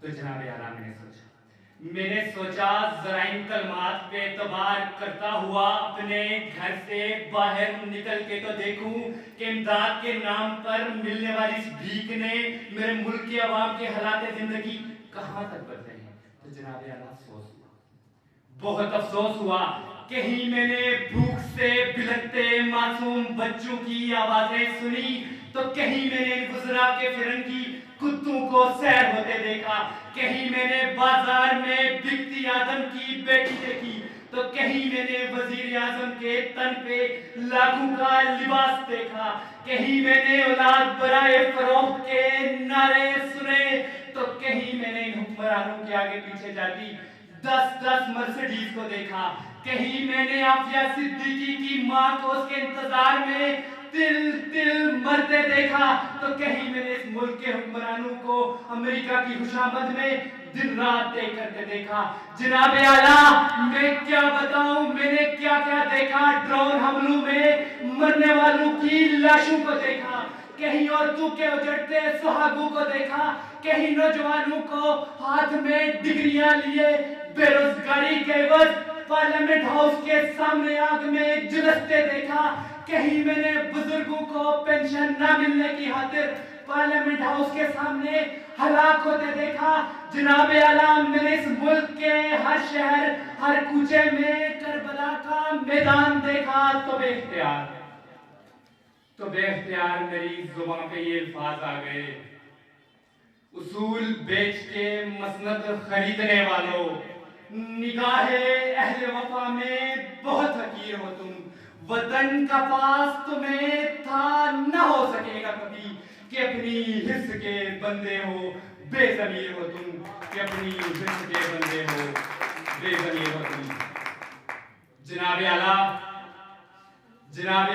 تو جناب اعلیٰ میں نے سوچا ذرا ان کلمات پہ اعتبار کرتا ہوا اپنے گھر سے باہر نکل کے تو دیکھوں کہ امداد کے نام پر ملنے والی اس بھیک نے میرے ملک کے عوام کے حالات زندگی کہاں تک بدلے ہیں. تو جناب اعلیٰ افسوس ہوا, بہت افسوس ہوا. کہیں میں نے بھوک سے بلکتے معصوم بچوں کی آوازیں سنی تو کہیں میں نے گزرا کے فرنگی کتوں کو سیر ہوتے دیکھا, کہیں میں نے بازار میں بکتی آدم کی بیٹی دیکھی تو کہیں میں نے وزیر اعظم کے تن پہ لاکھوں کا لباس دیکھا, کہیں میں نے اولاد برائے فروخت کے نعرے سنے تو کہیں میں نے ان حکمرانوں کے آگے پیچھے جاتی 10 مرسیڈیز کو دیکھا, کہیں میں نے عافیہ صدیقی کی ماں کو اس کے انتظار میں تل مرتے دیکھا تو کہیں میں نے اس ملک کے حکمرانوں کو امریکہ کی خوشامد میں دن رات دیکھ کرتے دیکھا. جناب اعلیٰ میں کیا بتاؤں میں نے کیا کیا دیکھا. ڈرون حملوں میں مرنے والوں کی لاشوں کو دیکھا, کہیں عورتوں کے اجڑتے سہاگوں کو دیکھا, کہیں نوجوانوں کو ہاتھ میں ڈگریاں لیے بے روزگاری کے عوض پارلیمنٹ ہاؤس کے سامنے آگ میں جلستے دیکھا, کہیں میں نے بزرگوں کو پینشن نہ ملنے کی خاطر پارلیمنٹ ہاؤس کے سامنے ہلاک ہوتے دیکھا. جناب اعلیٰ میں نے اس ملک کے ہر شہر ہر کوچے میں کربلا کا میدان دیکھا تو بے اختیار میری زبان پہ یہ الفاظ آ گئے. اصول بیچ کے مسند خریدنے والوں, نگاہ اہل وفا میں بہت حقیر ہو تم. وطن کا پاس تمہیں تھا نہ ہو سکے گا کبھی کہ اپنی حص کے بندے ہو بے ضمیر ہو تم, کہ اپنی حص کے بندے ہو بے ضمیر ہو تم. جناب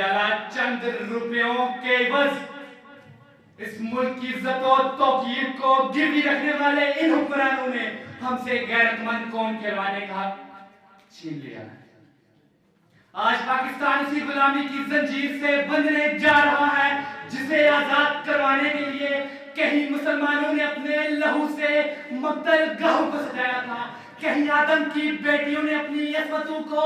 اعلیٰ چند روپیوں کے عوض اس ملک کی عزت و توقیر کو گروی رکھنے والے ان حکمرانوں نے ہم سے غیرت مند قوم کہلوانے کا حق چھین لیا ہے. آج پاکستان اسی غلامی کی زنجیر سے بندھنے جا رہا ہے جسے آزاد کروانے کے لیے کہیں مسلمانوں نے اپنے لہو سے مقتل گاہوں کو سجایا تھا, کہیں آدم کی بیٹیوں نے اپنی عصمتوں کو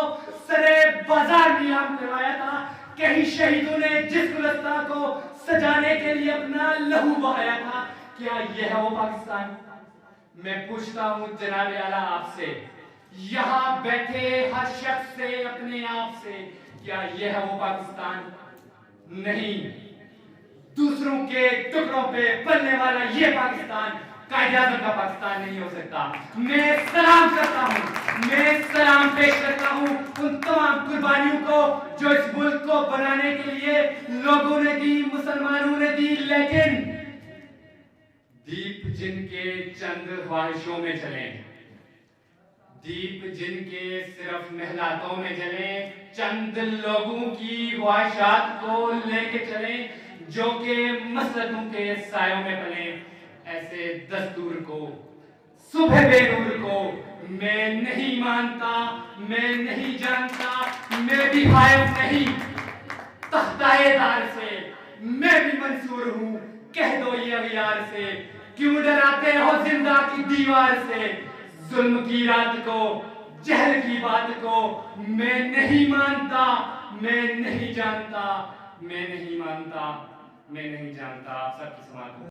سرے بازار نیام کروایا تھا, کہیں شہیدوں نے جس گلستان کو سجانے کے لیے اپنا لہو بہایا تھا. کیا یہ ہے وہ پاکستان؟ میں پوچھتا ہوں جناب اعلیٰ آپ سے, یہاں بیٹھے ہر شخص سے, اپنے آپ سے, کیا یہ ہے وہ پاکستان؟ نہیں. دوسروں کے ٹکڑوں پہ پلنے والا یہ پاکستان قائد اعظم کا پاکستان نہیں ہو سکتا. میں سلام کرتا ہوں, میں سلام پیش کرتا ہوں ان تمام قربانیوں کو جو اس ملک کو بنانے کے لیے لوگوں نے دی, مسلمانوں نے دی, لیکن دیپ جن کے چند خواہشوں میں چلیں, دیپ جن کے صرف محلاتوں میں جلیں, چند لوگوں کی خواہشات کو لے کے چلیں جو کہ مسلکوں کے سایوں میں پلیں, ایسے دستور کو, صبح بے نور کو میں نہیں مانتا, میں نہیں جانتا, میں بھی خائف نہیں. تختہ دار سے میں بھی منصور ہوں, کہہ دو یہ اغیار سے, کیوں ڈراتے ہو زندہ کی دیوار سے. ظلم کی رات کو, جہل کی بات کو میں نہیں مانتا, میں نہیں جانتا, میں نہیں مانتا, میں نہیں جانتا. سب کی سماعت